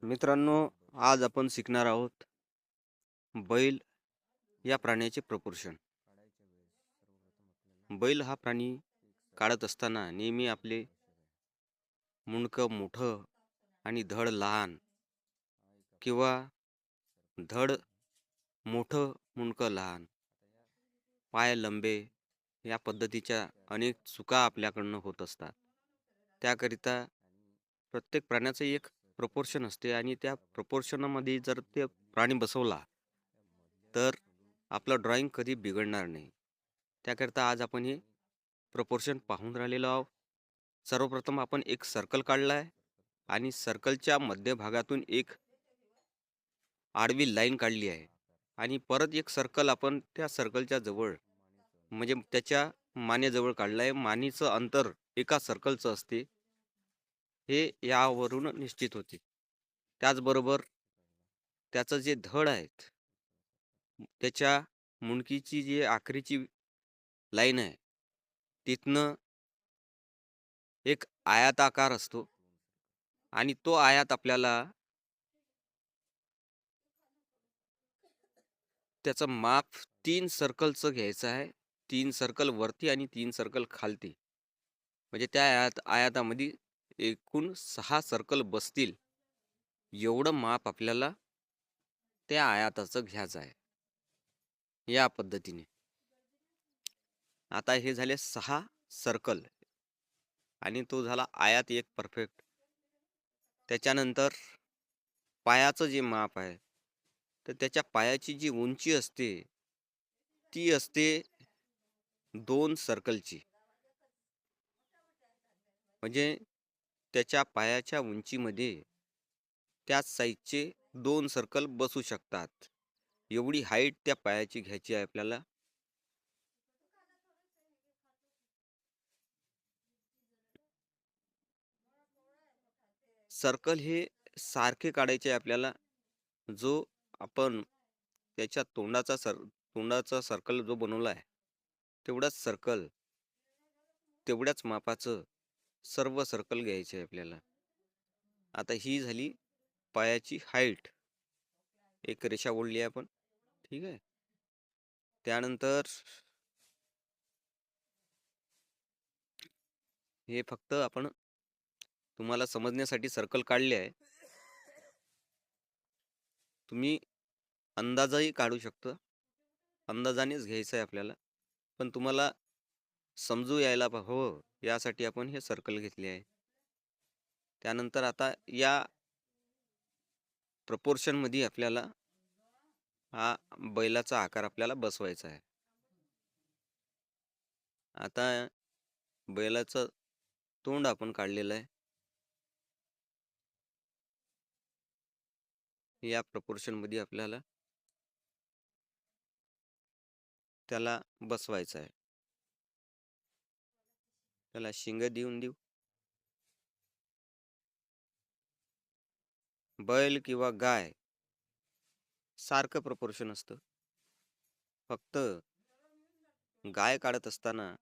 मित्रांनो, आज आपण शिकणार आहोत बैल या प्राण्याचे प्रपोर्शन. बैल हा प्राणी काढत असताना नेहमी आपले मुंडकं मोठं आणि धड लहान किंवा धड मोठं मुंडकं लहान, पाय लंबे या पद्धतीच्या अनेक चुका आपल्याकडनं होत असतात. त्याकरिता प्रत्येक प्राण्याचं एक प्रपोर्शन असते आणि त्या प्रपोर्शनामध्ये जर ते प्राणी बसवला तर आपलं ड्रॉइंग कधी बिघडणार नाही. त्याकरिता आज आपण हे प्रपोर्शन पाहून राहिलेलो आहोत. सर्वप्रथम आपण एक सर्कल काढला आहे आणि सर्कलच्या मध्यभागातून एक आडवी लाईन काढली आहे आणि परत एक सर्कल आपण त्या सर्कलच्या जवळ म्हणजे त्याच्या मानेजवळ काढलं आहे. मानेचं अंतर एका सर्कलचं असते, हे यावरून निश्चित होते. त्याचबरोबर त्याचं जे धड आहेत, त्याच्या मुंडकीची जी आखरीची लाईन आहे, तिथनं एक आयताकार असतो आणि तो आयात आपल्याला त्याचं माप 3 सर्कलचं घ्यायचं आहे. 3 सर्कल वरती आणि 3 सर्कल खालती. म्हणजे त्या आयातामध्ये एकूण 6 सर्कल बसतील एवढं माप आपल्याला त्या आयाताचं घ्यायचं आहे. या पद्धतीने आता हे झाले 6 सर्कल आणि तो झाला आयात एक परफेक्ट. त्याच्यानंतर पायाचं जे माप आहे, तर त्याच्या पायाची जी उंची असते ती असते 2 सर्कलची. म्हणजे त्याच्या पायाच्या उंचीमध्ये त्याच साईजचे 2 सर्कल बसू शकतात. एवढी हाईट त्या पायाची घ्यायची आहे आपल्याला. सर्कल हे सारखे काढायचे आहे आपल्याला. जो आपण त्याच्या तोंडाचा सर्कल जो बनवला आहे, तेवढाच सर्कल, तेवढ्याच मापाचं सर्व सर्कल घ्यायचे आहे आपल्याला. आता ही झाली पायाची हाईट. एक रेषा ओढली आहे आपण, ठीक आहे. त्यानंतर हे फक्त आपण तुम्हाला समजण्यासाठी सर्कल काढले आहे. तुम्ही अंदाजही काढू शकता, अंदाजानेच घ्यायचं आहे आपल्याला. पण तुम्हाला समजू यायला हवं यासाठी आपण हे सर्कल घेतले आहे. त्यानंतर आता या प्रपोर्शन मध्ये आपल्याला हा बैलाचा आकार आपल्याला बसवायचा आहे. आता बैलाचं तोंड आपण काढलेलं आहे. या प्रपोर्शन मध्ये आपल्याला त्याला बसवायचं आहे. त्याला शिंग देऊन देऊ. बैल किंवा गाय सारखं प्रपोर्शन असतं. फक्त गाय काढत असताना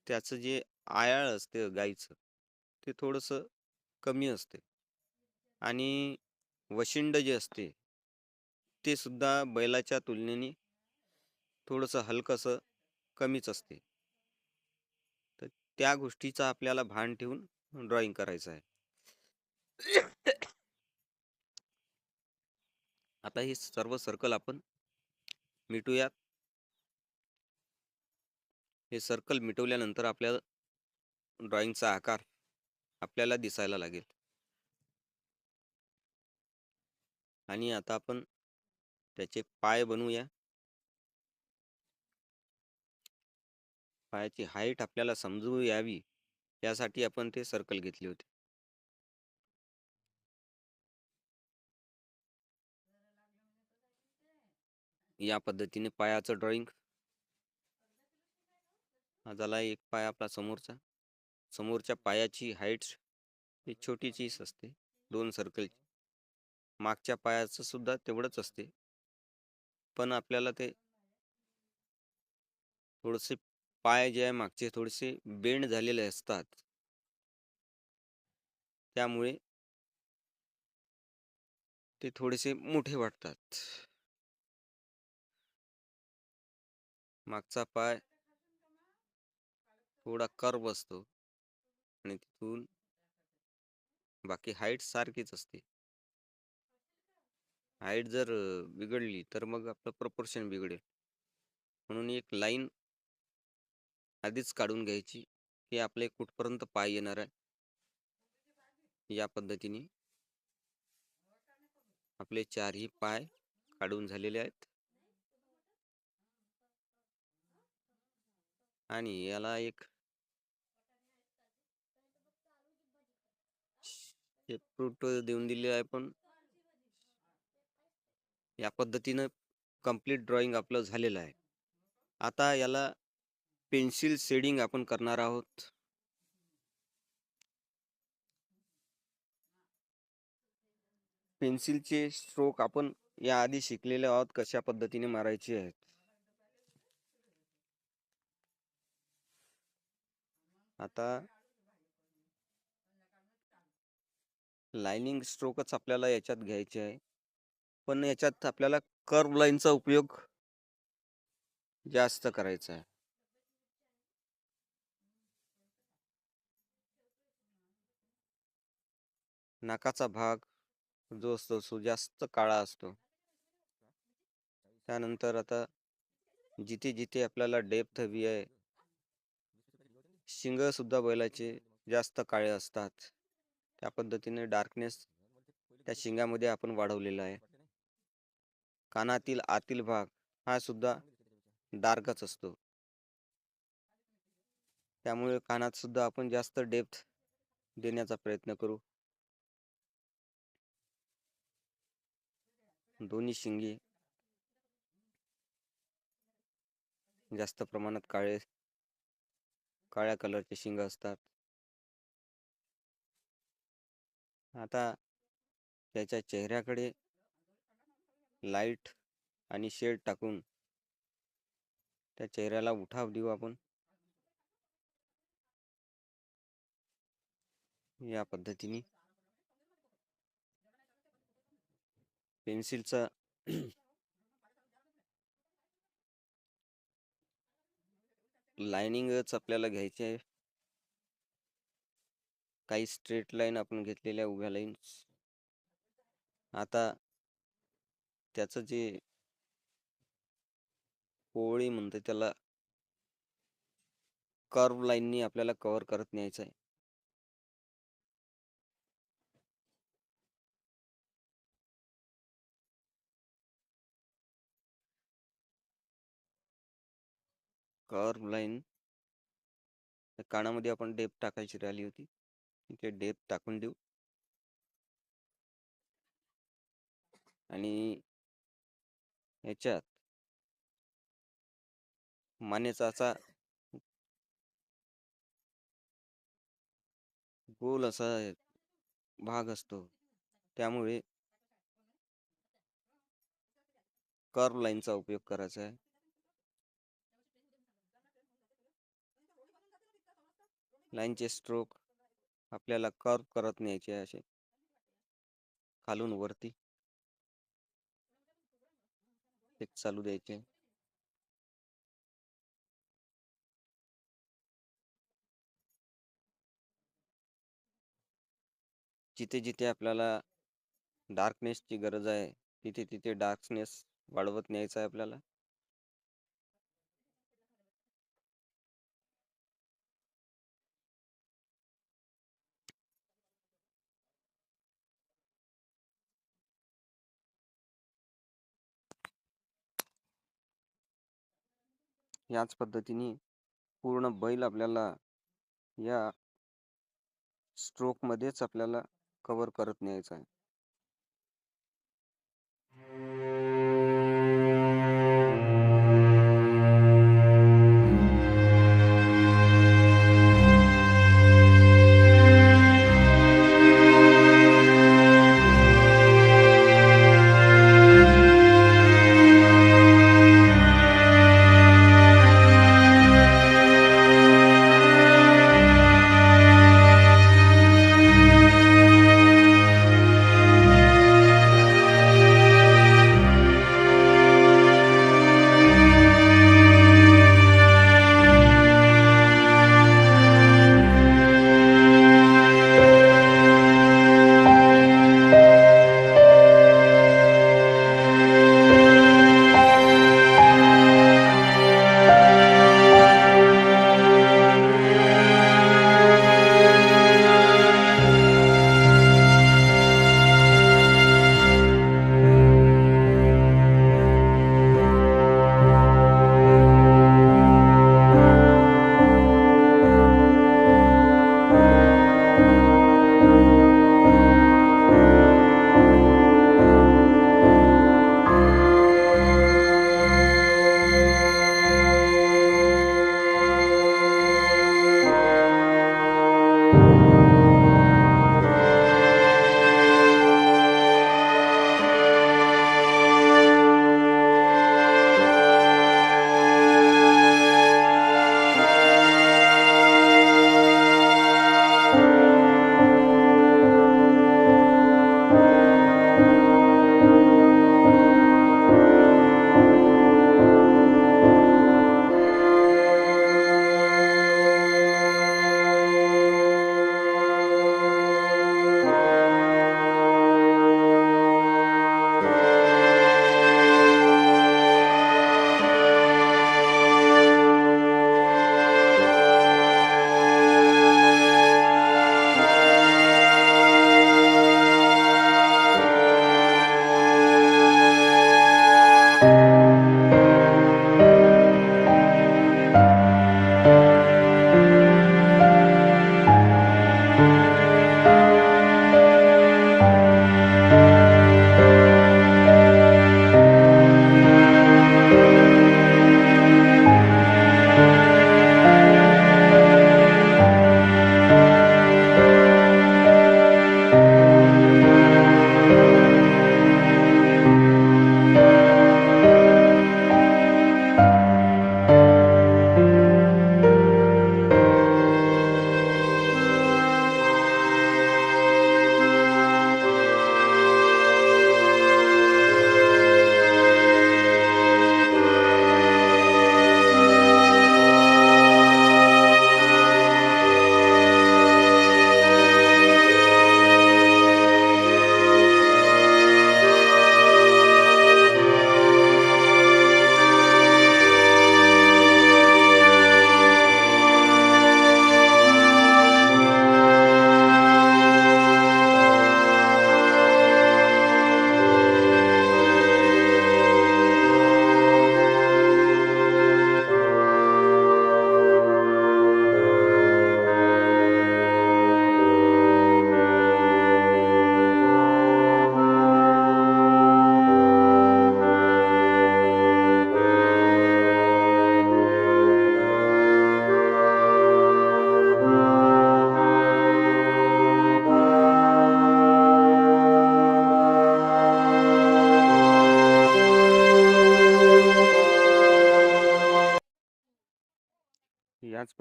त्याचं जे आयाळ असते गाईचं, ते थोडंसं कमी असते आणि वशिंड जे असते ते सुद्धा बैलाच्या तुलनेने थोडंसं हलकंसं कमीच असते. तर त्या गोष्टीचा आपल्याला भान ठेवून ड्रॉइंग करायचं आहे. आता हे सर्व सर्कल आपण मिटूयात. हे सर्कल मिटवल्यानंतर आपल्याला ड्रॉइंगचा आकार आपल्याला दिसायला लागेल. आणि आता आपण त्याचे पाय बनवूया. पायाची हाईट आपल्याला समजू यावी यासाठी आपण ते सर्कल घेतले होते. या पद्धतीने पायाचं ड्रॉइंग हा झाला. एक पाय आपला समोरचा. समोरच्या पायाची हाईट ही छोटीशीच असते, 2 सर्कलची. मागच्या पायाचं सुद्धा तेवढंच असते, पण आपल्याला ते थोडेसे पाय जे आहे मागचे थोडेसे बेंड झालेले असतात. त्यामुळे ते थोडेसे मोठे वाटतात. मागचा पाय थोडा कर्व असतो आणि तिथून बाकी हाईट सारखीच असते. हाईट जर बिघडली तर मग आपलं प्रपोर्शन बिघडेल. म्हणून एक लाईन आधीच काढून घ्यायची की आपले कुठपर्यंत पाय येणार आहे. या पद्धतीने आपले चारही पाय काढून झालेले आहेत आणि याला एक फ्रूट देऊन दिले आहे. पण या पद्धतीनं कंप्लीट ड्रॉइंग आपलं झालेलं आहे. आता याला पेन्सिल शेडिंग आपण करणार आहोत. पेन्सिलचे स्ट्रोक आपण याआधी शिकलेले आहोत कशा पद्धतीने मारायचे आहेत. आता लाइनिंग स्ट्रोकच आपल्याला याच्यात घ्यायचे आहे, पण याच्यात आपल्याला कर्व लाईनचा उपयोग जास्त करायचा आहे. नाकाचा भाग जो असतो तो जास्त काळा असतो. त्यानंतर आता जिथे जिथे आपल्याला डेप्थ हवी आहे, शिंग सुद्धा बैलाचे जास्त काळे असतात. त्या पद्धतीने डार्कनेस त्या शिंगामध्ये आपण वाढवलेला आहे. कानातील आतील भाग हा सुद्धा डार्कच असतो. त्यामुळे कानात सुद्धा आपण जास्त डेप्थ देण्याचा प्रयत्न करू. दोन्ही शिंगे जास्त प्रमाणात काळ्या कलरचे शिंग असतात. आता त्याच्या चेहऱ्याकडे लाईट आणि शेड टाकून त्या चेहऱ्याला उठाव देऊ आपण. या पद्धतीने पेन्सिलचा लाइनिंगच आपल्याला घ्यायची आहे. काही स्ट्रेट लाईन आपण घेतलेल्या उभ्या लाईन्स. आता त्याचं जे पोळी म्हणते त्याला कर्व लाईननी आपल्याला कव्हर करत न्यायचं आहे. कर्व लाईन कानामध्ये आपण डेप टाकायची राहिली होती, ते डेप टाकून देऊ. आणि याच्यात मानेचा असा गोल असा भाग असतो, त्यामुळे कर्व लाईनचा उपयोग करायचा आहे. लाईनचे स्ट्रोक आपल्याला कर्व करत न्यायचे असे खालून वरती एक चालू द्यायचे. जिथे जिथे आपल्याला डार्कनेसची गरज आहे तिथे तिथे डार्कनेस वाढवत न्यायचा आहे आपल्याला. याच पद्धतीने पूर्ण बैल आपल्याला या स्ट्रोक मध्येच आपल्याला कव्हर करत न्यायचा आहे.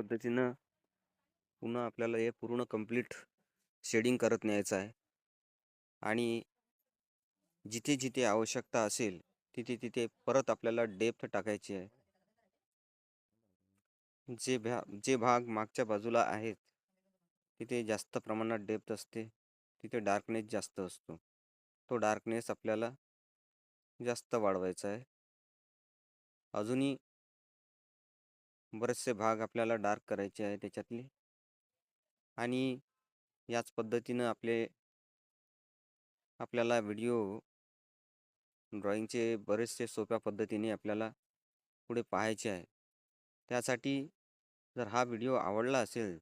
पद्धतीनं पुन्हा आपल्याला हे पूर्ण कंप्लीट शेडिंग करत न्यायचं आहे. आणि जिथे जिथे आवश्यकता असेल तिथे तिथे परत आपल्याला डेप्थ टाकायची आहे. जे भाग मागच्या बाजूला आहेत तिथे जास्त प्रमाणात डेप्थ असते, तिथे डार्कनेस जास्त असतो. तो डार्कनेस आपल्याला जास्त वाढवायचा आहे. अजूनही बरेचसे भाग आपल्याला डार्क करायचे आहे त्याच्यातले. आणि याच पद्धतीनं आपल्याला व्हिडिओ ड्रॉइंगचे बरेचसे सोप्या पद्धतीने आपल्याला पुढे पाहायचे आहे. त्यासाठी जर हा व्हिडिओ आवडला असेल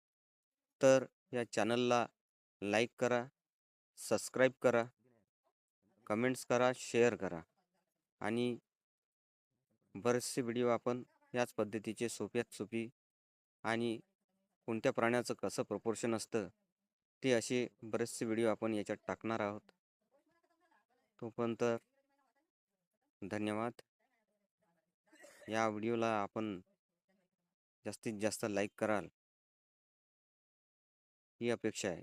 तर या चॅनलला लाईक करा, सबस्क्राईब करा, कमेंट्स करा, शेअर करा. आणि बरेचसे व्हिडिओ आपण याच पद्धतीचे सोप्यात सोपी आणि कोणत्या प्राण्याचं कसं प्रपोर्शन असतं ते असे बरेचसे व्हिडिओ आपण याच्यात टाकणार आहोत. तोपर्यंत धन्यवाद. या व्हिडिओला आपण जास्तीत जास्त लाईक कराल ही अपेक्षा आहे.